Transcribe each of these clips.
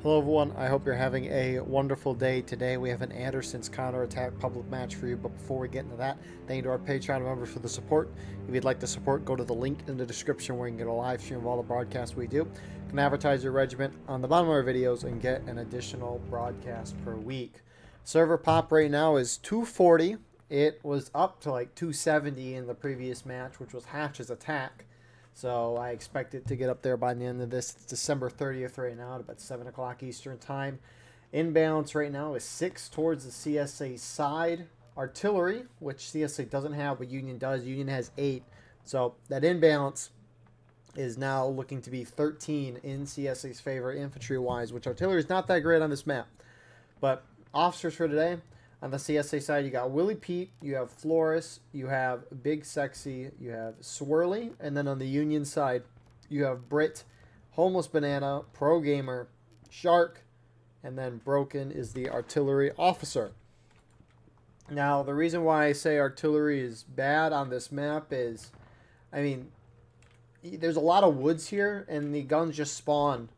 Hello everyone, I hope you're having a wonderful day. Today we have an Anderson's Counterattack public match for you, but before we get into that, thank you to our Patreon members for the support. If you'd like to support, go to the link in the description where you can get a live stream of all the broadcasts we do. You can advertise your regiment on the bottom of our videos and get an additional broadcast per week. Server pop right now is 240. It was up to like 270 in the previous match, which was Hatch's attack. So I expect it to get up there by the end of this. It's December 30th right now at about 7 o'clock Eastern Time. Inbalance right now is 6 towards the CSA side. Artillery, which CSA doesn't have, but Union does. Union has 8. So that inbalance is now looking to be 13 in CSA's favor infantry-wise, which artillery is not that great on this map. But officers for today, on the CSA side, you got Willie Pete, you have Flores, you have Big Sexy, you have Swirly, and then on the Union side, you have Brit, Homeless Banana, Pro Gamer, Shark, and then Broken is the artillery officer. Now, the reason why I say artillery is bad on this map is, I mean, there's a lot of woods here, and the guns just spawn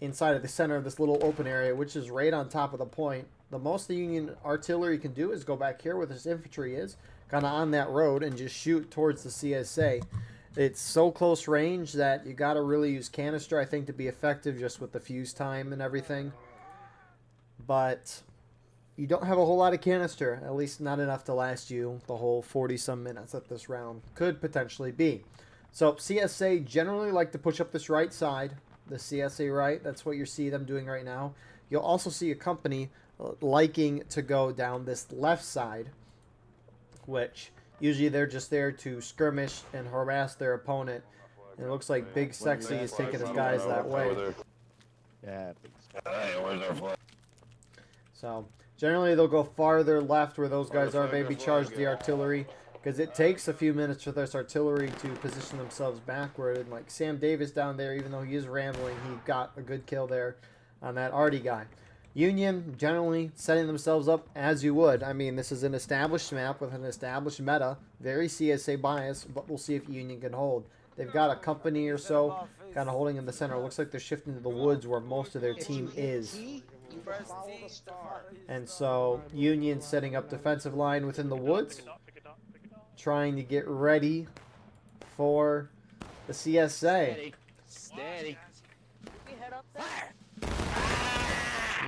inside of the center of this little open area, which is right on top of the point. The most the Union artillery can do is go back here where this infantry is, kind of on that road, and just shoot towards the CSA. It's so close range that you got to really use canister, I think, to be effective just with the fuse time and everything. But you don't have a whole lot of canister, at least not enough to last you the whole 40-some minutes that this round could potentially be. So CSA generally like to push up this right side, the CSA right. That's what you see them doing right now. You'll also see a company liking to go down this left side, which usually they're just there to skirmish and harass their opponent. And it looks like Big Sexy is taking his guys that way. Yeah. So generally they'll go farther left where those guys are, maybe charge the artillery, because it takes a few minutes for this artillery to position themselves backward. And like Sam Davis down there, even though he is rambling, he got a good kill there on that Artie guy. Union generally setting themselves up as you would. I mean, this is an established map with an established meta, very CSA bias, but we'll see if Union can hold. They've got a company or so kind of holding in the center. It looks like they're shifting to the woods where most of their team is. And so Union setting up defensive line within the woods, trying to get ready for the CSA. Steady.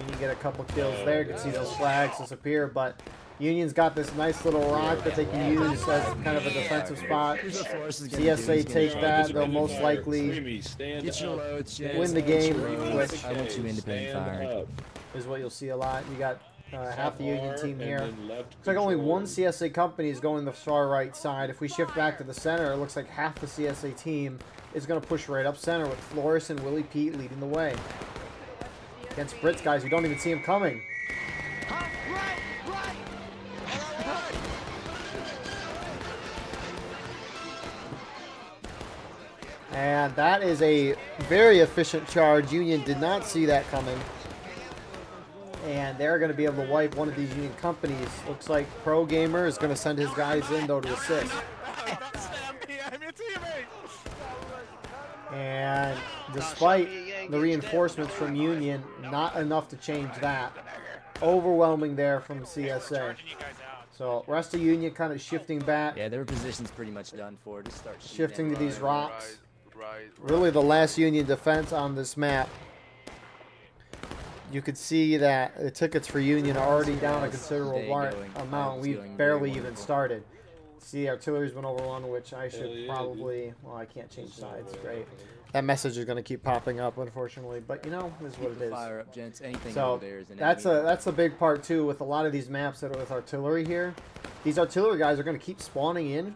You get a couple kills there. You can see those flags disappear, but Union's got this nice little rock that they can use as kind of a defensive spot. CSA take that. They'll most likely win the game, which I want you independent fire. is what you'll see a lot. You got half the Union team here. Looks like only one CSA company is going the far right side. If we shift back to the center, it looks like half the CSA team is going to push right up center with Flores and Willie Pete leading the way. Against Brits guys, you don't even see him coming. And that is a very efficient charge. Union did not see that coming. And they're going to be able to wipe one of these Union companies. Looks like Pro Gamer is going to send his guys in, though, to assist. And despite the reinforcements from Union, not enough to change that. Overwhelming there from CSA. So rest of Union kind of shifting back. Yeah, their position's pretty much done for. Just start shifting to these rocks. Really the last Union defense on this map. You could see that the tickets for Union are already down a considerable amount. We've barely even started. See, artillery's been over one, which I should probably... Well, I can't change sides. Great. That message is going to keep popping up, unfortunately. But, you know, this is what it is. Fire up, gents. Anything so, over there is an that's a big part, too, with a lot of these maps that are with artillery here. These artillery guys are going to keep spawning in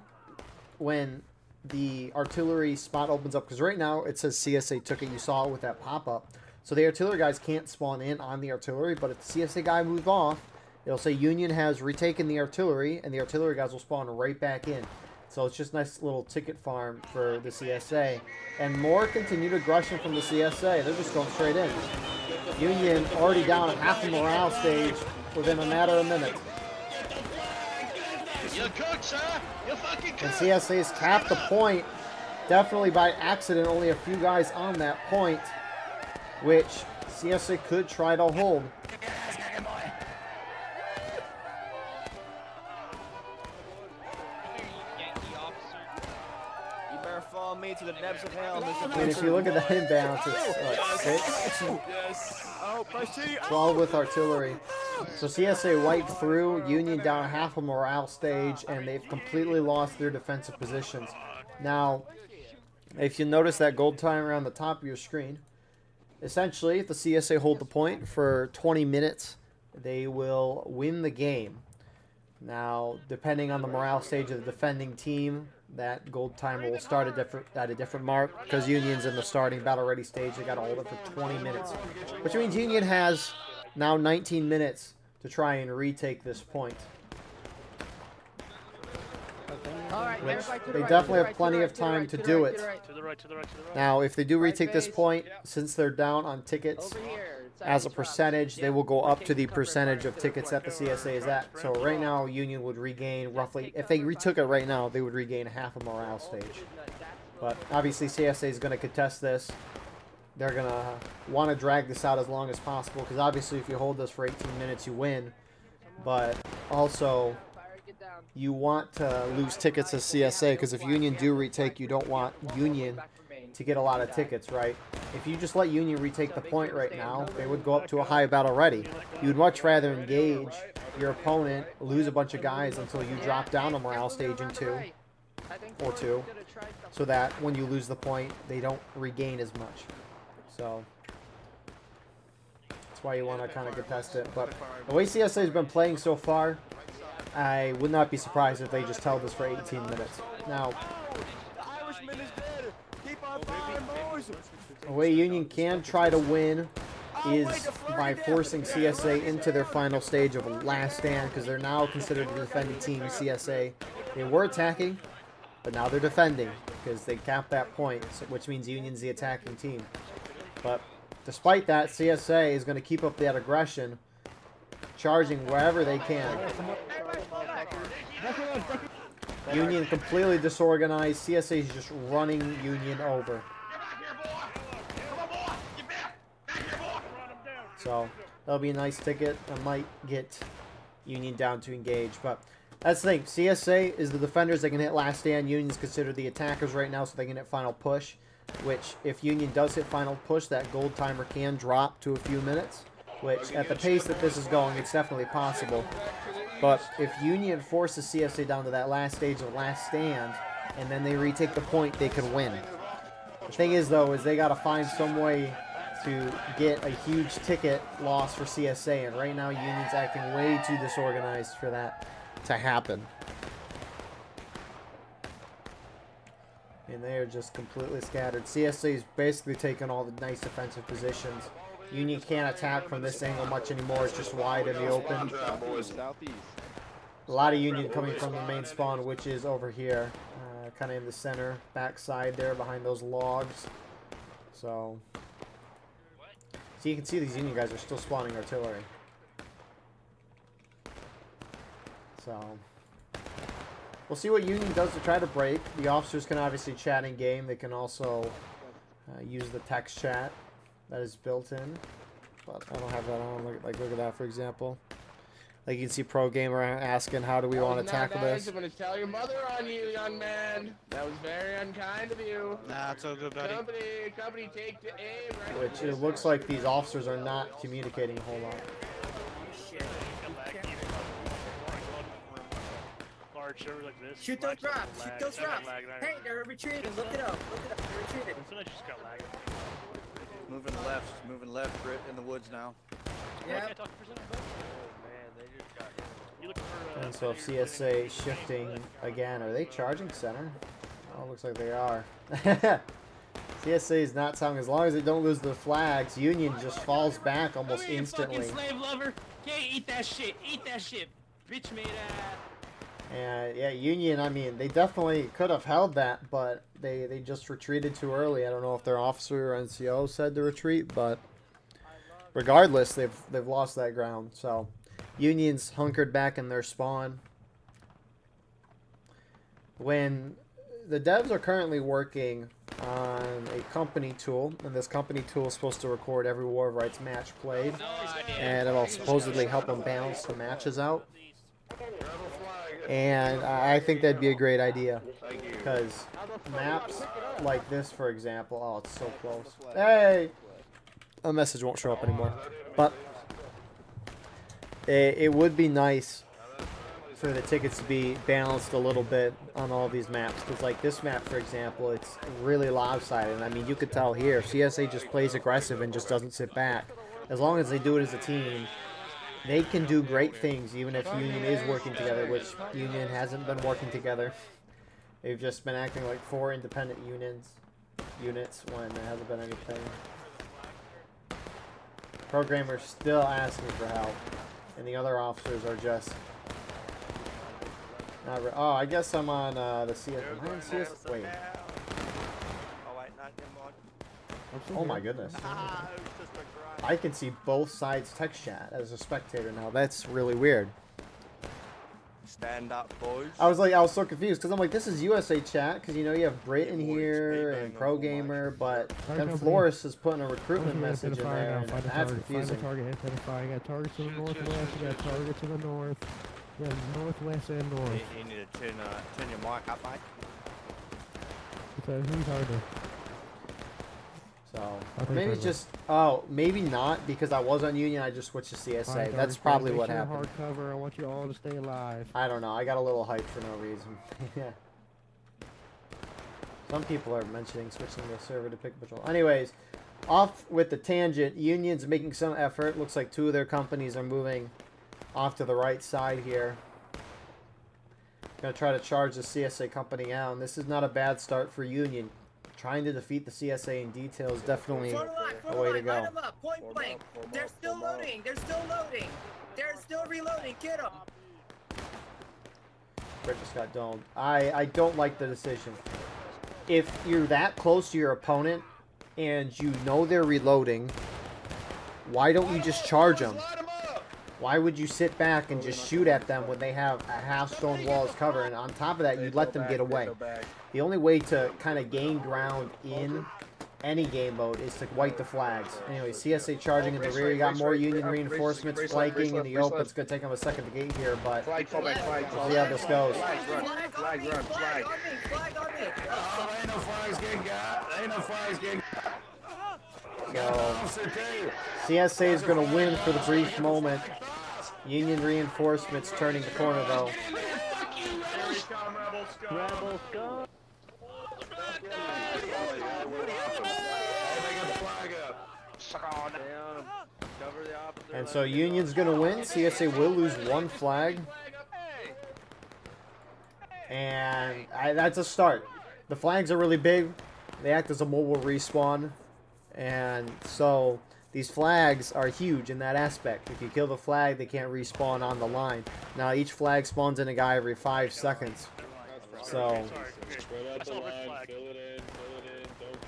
when the artillery spot opens up. Because right now, it says CSA took it. You saw it with that pop-up. So the artillery guys can't spawn in on the artillery. But if the CSA guy moves off, it'll say Union has retaken the artillery, and the artillery guys will spawn right back in. So it's just a nice little ticket farm for the CSA. And more continued aggression from the CSA. They're just going straight in. Union already down a half a morale stage within a matter of minutes. You're cooked, sir. You're fucking cooked. And CSA's tapped the point. Definitely by accident, only a few guys on that point. Which CSA could try to hold. You better follow me to the depths of hell, Mr. And if you look at the imbalance, it's 6. Yes. Oh, first 12 with artillery. So CSA wiped through, Union down half a morale stage, and they've completely lost their defensive positions. Now, if you notice that gold timer on the top of your screen, essentially, if the CSA hold the point for 20 minutes, they will win the game. Now, depending on the morale stage of the defending team, that gold timer will start at a different mark, because Union's in the starting battle ready stage. They got to hold it for 20 minutes, which means Union has now 19 minutes to try and retake this point. Which they definitely have plenty of time to do it. Now, if they do retake this point, since they're down on tickets as a percentage, they will go up to the percentage of tickets that the CSA is at. So right now, Union would regain roughly, if they retook it right now, they would regain half a morale stage. But obviously, CSA is going to contest this. They're going to want to drag this out as long as possible, because obviously if you hold this for 18 minutes, you win. But also, you want to lose tickets as CSA, because if Union do retake, you don't want Union to get a lot of tickets, right? If you just let Union retake the point right now, they would go up to a high battle ready. You would much rather engage your opponent, lose a bunch of guys until you drop down a morale stage in 2 or 2, so that when you lose the point, they don't regain as much. So that's why you want to kind of contest it. But the way CSA has been playing so far, I would not be surprised if they just held this for 18 minutes. Now, the way Union can try to win is by forcing CSA into their final stage of last stand, because they're now considered the defending team. CSA, they were attacking, but now they're defending because they capped that point, which means Union's the attacking team. But despite that, CSA is going to keep up that aggression, charging wherever they can. Union completely disorganized. CSA is just running Union over. So that'll be a nice ticket. I might get Union down to engage, but that's the thing. CSA is the defenders that can hit last stand. Union's considered the attackers right now, so they can hit final push, which if Union does hit final push, that gold timer can drop to a few minutes, which at the pace that this is going, it's definitely possible. But if Union forces CSA down to that last stage of last stand, and then they retake the point, they could win. The thing is, though, is they got to find some way to get a huge ticket loss for CSA, and right now Union's acting way too disorganized for that to happen. And they are just completely scattered. CSA is basically taking all the nice defensive positions. Union can't attack from this angle much anymore. It's just wide in the open. A lot of Union coming from the main spawn, which is over here, kind of in the center, backside there, behind those logs. So you can see these Union guys are still spawning artillery. So we'll see what Union does to try to break. The officers can obviously chat in game. They can also use the text chat that is built in, but I don't have that on. Look at that, for example. Like you can see Pro Gamer asking, how do we want to tackle this? I'm gonna tell your mother on you, young man. That was very unkind of you. Nah, it's all good, buddy. Company, take the aim. Right. Which it looks like these officers are not communicating a whole lot. Shoot those rocks! Shoot those rocks! Hey, they're retreating! Look it up! Look it up! They're retreating! Moving left, Britt, in the woods now. Yeah. And so if CSA shifting again, are they charging center? Oh, looks like they are. CSA is not telling. As long as they don't lose their flags, Union just falls back almost instantly. Slave lover, can't eat that shit. Eat that shit, bitch made ass. And yeah, Union, I mean, they definitely could have held that, but they just retreated too early. I don't know if their officer or NCO said to retreat, but regardless, they've lost that ground. So Union's hunkered back in their spawn. When the devs are currently working on a company tool, and this company tool is supposed to record every War of Rights match played, and it'll supposedly help them balance the matches out. And I think that'd be a great idea, because maps like this, for example, oh, it's so close. Hey! A message won't show up anymore. But it would be nice for the tickets to be balanced a little bit on all these maps, because like this map, for example, it's really lopsided. I mean, you could tell here, CSA just plays aggressive and just doesn't sit back. As long as they do it as a team, they can do great things, even if Union is working together, which Union hasn't been working together. They've just been acting like 4 independent units when there hasn't been anything. Programmer's still asking for help, and the other officers are just not oh, I guess I'm on the CS. Am I on CS? Wait. Oh wait, not in one. Oh my goodness. I can see both sides text chat as a spectator now. That's really weird. Stand up, boys. I was so confused because I'm like, this is USA chat, because you know you have Brit in here and Pro Gamer, but then Flores is putting a recruitment message in there, and that's confusing. Target identifying. You got targets to the northwest. You got targets to the north. Yeah, northwest and north. You need to turn your mic up, mate. It's a retarder. So maybe it's just maybe not, because I was on Union. I just switched to CSA. Right, That's probably what happened. Hard cover. I want you all to stay alive. I don't know. I got a little hyped for no reason. Yeah. Some people are mentioning switching the server to Pick Patrol. Anyways, off with the tangent. Union's making some effort. Looks like 2 of their companies are moving off to the right side here. Gonna try to charge the CSA company out. And this is not a bad start for Union. Trying to defeat the CSA in detail is definitely a way to go. Line them up, point blank. They're still loading. They're still loading. They're still reloading. Get them. Brett just got domed. I don't like the decision. If you're that close to your opponent and you know they're reloading, why don't you just charge them? Why would you sit back and just shoot at them when they have a half-stone wall as cover? And on top of that, you let them get away. The only way to kind of gain ground in any game mode is to wipe the flags. Anyway, CSA charging in the rear. You got more Union reinforcements flanking in the open. It's going to take them a second to get here, but we'll see how this goes. Flag on me. Flag on me. Ain't no flags getting got. Ain't no flags getting So CSA is going to win for the brief moment. Union reinforcements turning the corner, though. Rebels go. And so Union's going to win. CSA will lose 1 flag. And that's a start. The flags are really big. They act as a mobile respawn. And so these flags are huge in that aspect. If you kill the flag, they can't respawn on the line. Now each flag spawns in a guy every 5 seconds. So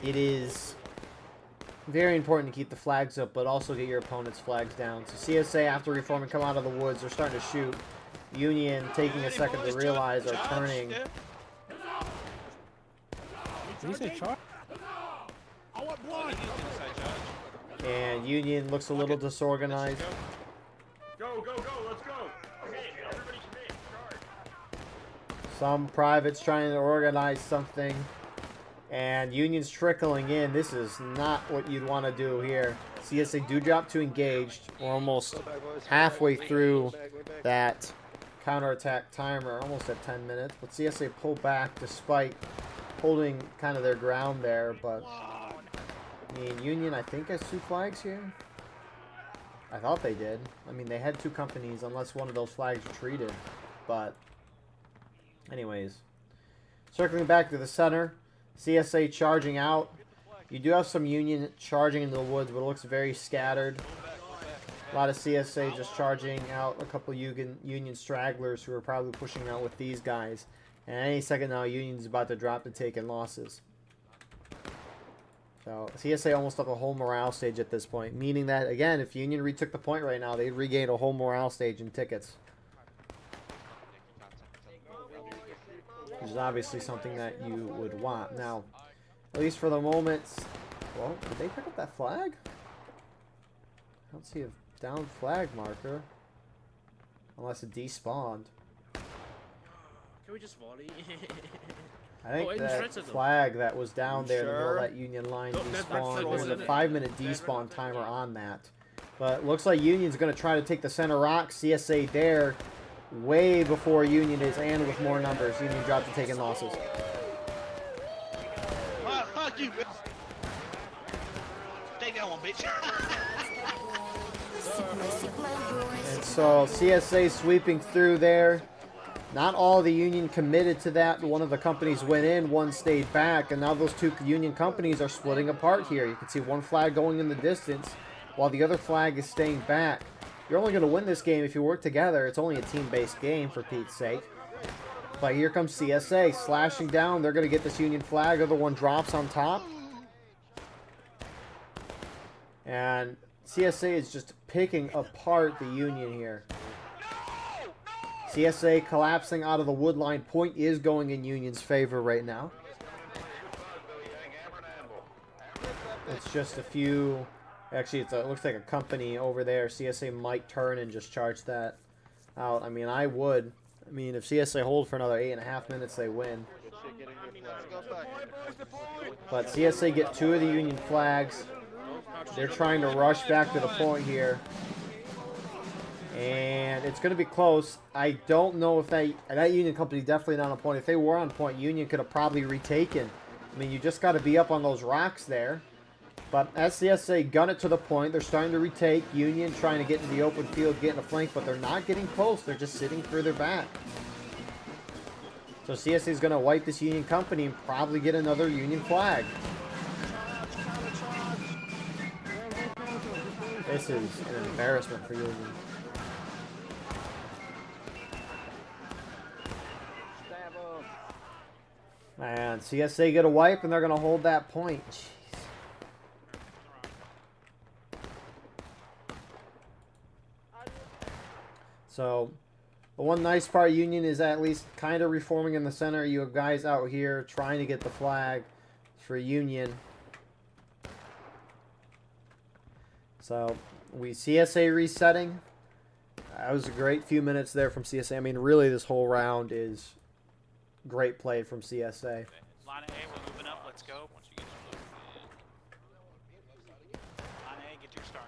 it is very important to keep the flags up, but also get your opponent's flags down. So CSA, after reforming, come out of the woods. They're starting to shoot. Union, taking a second to realize, are turning. And Union looks a little disorganized. Go, let's go. Okay, everybody commit. Charge. Some privates trying to organize something. And Union's trickling in. This is not what you'd want to do here. CSA do drop to engaged. We're almost halfway through that counterattack timer. Almost at 10 minutes. But CSA pull back despite holding kind of their ground there. But I mean, Union, I think, has 2 flags here. I thought they did. I mean, they had 2 companies unless one of those flags retreated. But anyways, circling back to the center. CSA charging out. You do have some Union charging into the woods, but it looks very scattered. A lot of CSA just charging out. A couple Union stragglers who are probably pushing out with these guys. And any second now, Union's about to drop to taking losses. So CSA almost up a whole morale stage at this point. Meaning that, again, if Union retook the point right now, they'd regain a whole morale stage in tickets. Which is obviously something that you would want. Now, At least for the moment. Well, did they pick up that flag? I don't see a down flag marker. Unless it despawned. Can we just volley? I think in that front of them. flag that was down there in the middle of Sure. that Union line No, that despawned. flag There's was a in it. 5-minute despawn timer on that. But looks like Union's going to try to take the center rock. CSA there way before Union is, and with more numbers. Union dropped to taking losses. Fuck you, bitch. Take that one, bitch. And so CSA sweeping through there. Not all the Union committed to that. One of the companies went in, one stayed back, and now those two Union companies are splitting apart here. You can see one flag going in the distance while the other flag is staying back. You're only going to win this game if you work together. It's only a team-based game, for Pete's sake. But here comes CSA slashing down. They're going to get this Union flag. Other one drops on top. And CSA is just picking apart the Union here. CSA collapsing out of the wood line. Point is going in Union's favor right now. It's just a few... Actually, it looks like a company over there. CSA might turn and just charge that out. I mean, I would. I mean, if CSA hold for another 8.5 minutes, they win. But CSA get 2 of the Union flags. They're trying to rush back to the point here. And it's going to be close. I don't know if that Union company definitely not on point. If they were on point, Union could have probably retaken. I mean, you just got to be up on those rocks there. But as CSA gun it to the point, they're starting to retake. Union trying to get into the open field, get in the flank, but they're not getting close. They're just sitting further back. So CSA is going to wipe this Union company and probably get another Union flag. This is an embarrassment for Union. Man, CSA get a wipe and they're going to hold that point. Jeez. So, the one nice part of Union is at least kind of reforming in the center. You have guys out here trying to get the flag for Union. So, we CSA resetting. That was a great few minutes there from CSA. I mean, really, this whole round is great play from CSA. Line A, we're moving up. Let's go. Once you get Line A, get your start.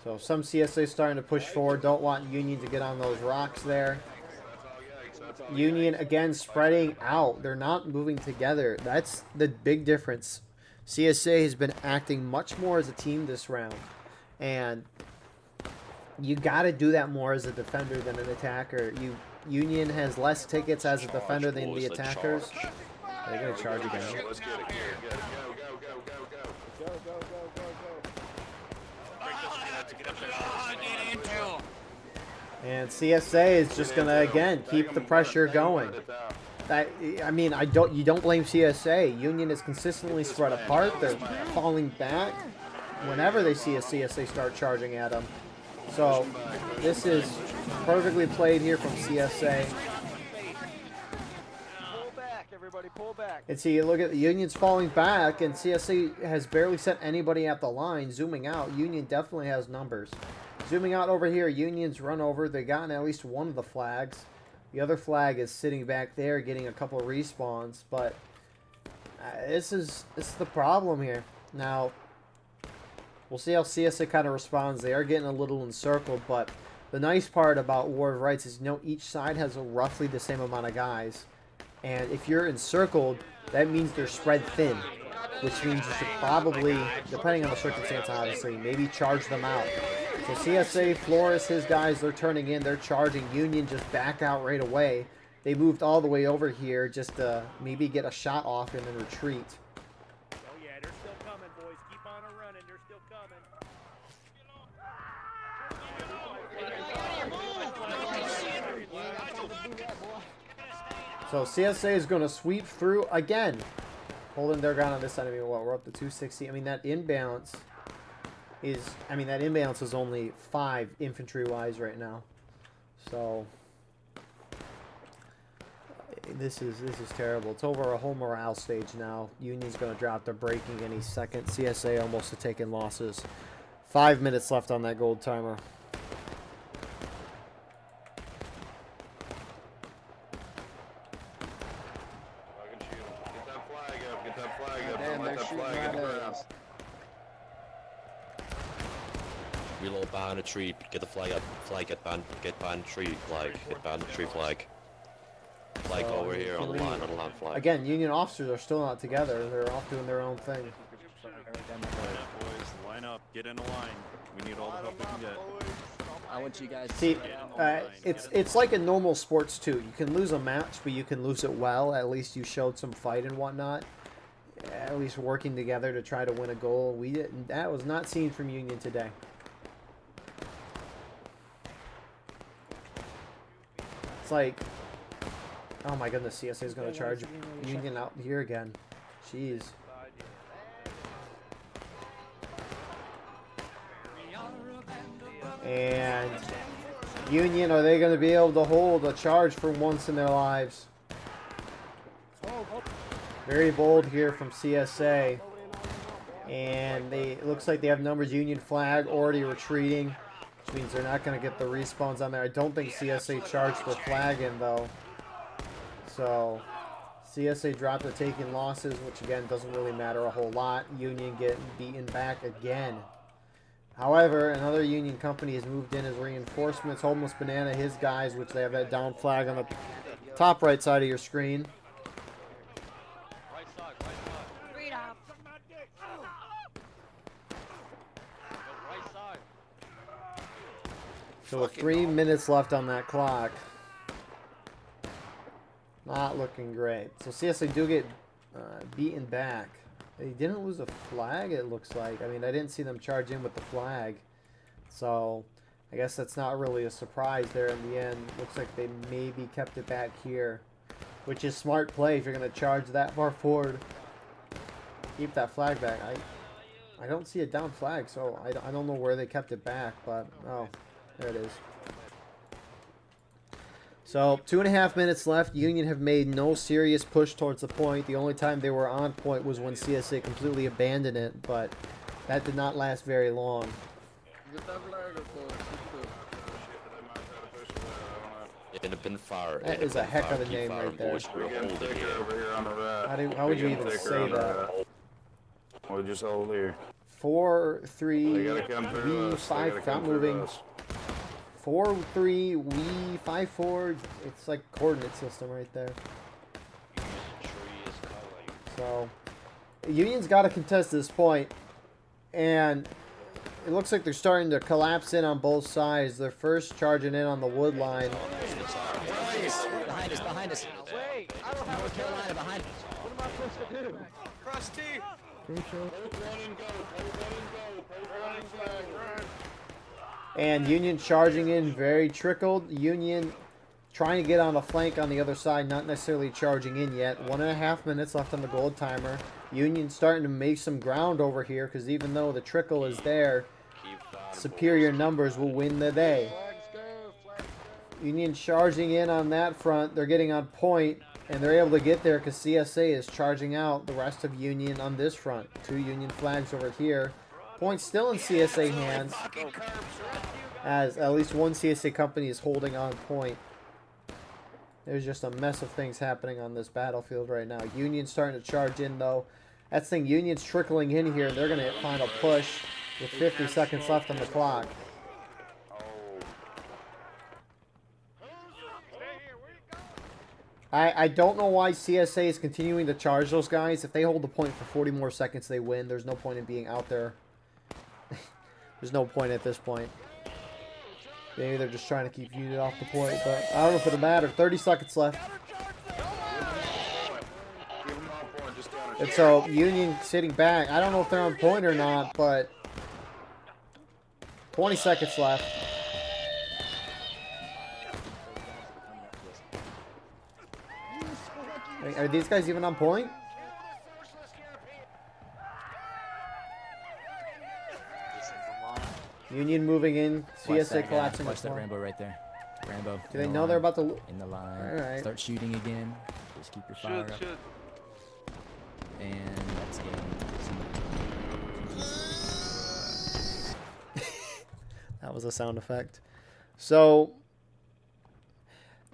So some CSA starting to push forward. Don't want Union to get on those rocks there. Union, again, spreading out. They're not moving together. That's the big difference. CSA has been acting much more as a team this round. And you got to do that more as a defender than an attacker. Union has less tickets as a defender than the attackers. They're going to charge again. Let's get it. Go. And CSA is just going to, again, keep the pressure going. I mean, you don't blame CSA. Union is consistently spread apart. They're falling back whenever they see a CSA start charging at them. So this is perfectly played here from CSA. Pull back, everybody, pull back. And see, look at the Union's falling back, and CSA has barely sent anybody at the line. Zooming out, Union definitely has numbers. Zooming out over here, Union's run over. They gotten at least one of the flags. The other flag is sitting back there, getting a couple of respawns. But this is the problem here. Now, we'll see how CSA kind of responds. They are getting a little encircled, but the nice part about War of Rights is, each side has roughly the same amount of guys. And if you're encircled, that means they're spread thin, which means you should probably, depending on the circumstance, obviously, maybe charge them out. So CSA, Flores, his guys, they're turning in, they're charging. Union just back out right away. They moved all the way over here just to maybe get a shot off and then retreat. Oh yeah, they're still coming, boys. Keep on running. They're still coming. So CSA is going to sweep through again, holding their ground on this side. I mean, what, we're up to 260. I mean, that imbalance is only 5 infantry-wise right now. So This is terrible. It's over a whole morale stage now. Union's going to drop their breaking any second. CSA almost have taken losses. 5 minutes left on that gold timer. Get that flag up. Get that flag up. Damn, Don't they're let that shooting flag right hit the at ground. us. Reload behind a tree. Get the flag up. Flag. Get behind tree flag. Get behind the tree flag. Flag So, over here on the line. Flag. Again, Union officers are still not together. They're off doing their own thing. Line up, boys. Line up. Get in a line. We need all the help we can get. I want you guys to See, spread out. it's like in normal sports too. You can lose a match, but you can lose it well. At least you showed some fight and whatnot. At least working together to try to win a goal. We didn't. That was not seen from Union today. It's like, oh my goodness, CSA is going to charge Union out here again. Jeez. And Union, are they going to be able to hold a charge for once in their lives? Very bold here from CSA. And it looks like they have numbers. Union flag already retreating, which means they're not going to get the respawns on there. I don't think CSA charged their flag in, though. So CSA dropped the taking losses, which again doesn't really matter a whole lot. Union getting beaten back again. However, another Union company has moved in as reinforcements. Homeless Banana, his guys, which they have that down flag on the top right side of your screen. Right side, right side. Right side. So with 3 minutes left on that clock. Not looking great. So CSA do get beaten back. They didn't lose a flag, it looks like. I mean, I didn't see them charge in with the flag. So I guess that's not really a surprise there in the end. Looks like they maybe kept it back here, which is smart play if you're going to charge that far forward. Keep that flag back. I don't see a down flag, so I don't know where they kept it back, but oh, there it is. So 2.5 minutes left. Union have made no serious push towards the point. The only time they were on point was when CSA completely abandoned it, but that did not last very long. Get that flag up, boys. In a pin fire. That is a heck of a name right there. We're getting thicker over here on the right. How would you even say that? We'll just hold here. 4, 3, They gotta come through us. They gotta V5, come not through moving. us. 4, 3, we 5, 4. It's like coordinate system right there. So Union's got to contest this point, and it looks like they're starting to collapse in on both sides. They're first charging in on the wood line. Behind us, behind us. Wait, I don't have North Carolina behind us. What am I supposed to do? Cross T. And Union charging in, very trickled. Union trying to get on the flank on the other side, not necessarily charging in yet. 1.5 minutes left on the gold timer. Union starting to make some ground over here, because even though the trickle is there, superior numbers will win the day. Union charging in on that front. They're getting on point, and they're able to get there because CSA is charging out the rest of Union on this front. 2 Union flags over here. Point still in CSA hands, as at least one CSA company is holding on point. There's just a mess of things happening on this battlefield right now. Union's starting to charge in, though. That's the thing. Union's trickling in here, and they're going to final push with 50 seconds left on the clock. I don't know why CSA is continuing to charge those guys. If they hold the point for 40 more seconds, they win. There's no point in being out there. There's no point at this point. Maybe they're just trying to keep Union off the point, but I don't know if it'll matter. 30 seconds left. And so Union sitting back. I don't know if they're on point or not, but 20 seconds left. Are these guys even on point? Union moving in. CSA collapsing. Watch that Rambo right there. Rambo. Do they know they're about to... In the line. All right. Start shooting again. Just keep your fire up. Shoot. And that's game. That was a sound effect. So,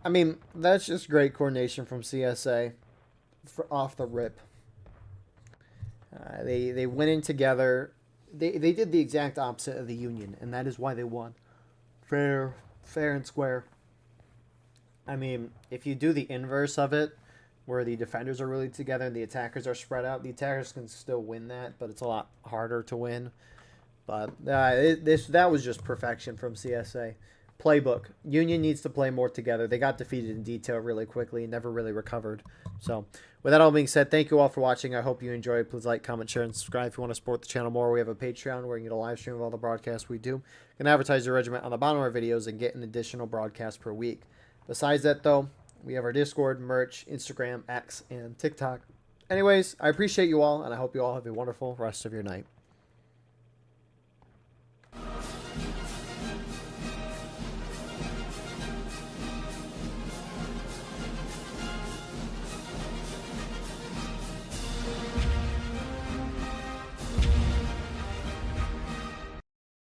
I mean, that's just great coordination from CSA off the rip. They went in together. They did the exact opposite of the Union, and that is why they won. Fair and square. I mean, if you do the inverse of it, where the defenders are really together and the attackers are spread out, the attackers can still win that, but it's a lot harder to win. But that was just perfection from CSA. Playbook. Union needs to play more together. They got defeated in detail really quickly and never really recovered. So, with that all being said, thank you all for watching. I hope you enjoyed. Please like, comment, share, and subscribe if you want to support the channel more. We have a Patreon where you can get a live stream of all the broadcasts we do. You can advertise your regiment on the bottom of our videos and get an additional broadcast per week. Besides that, though, we have our Discord, merch, Instagram, X, and TikTok. Anyways, I appreciate you all, and I hope you all have a wonderful rest of your night.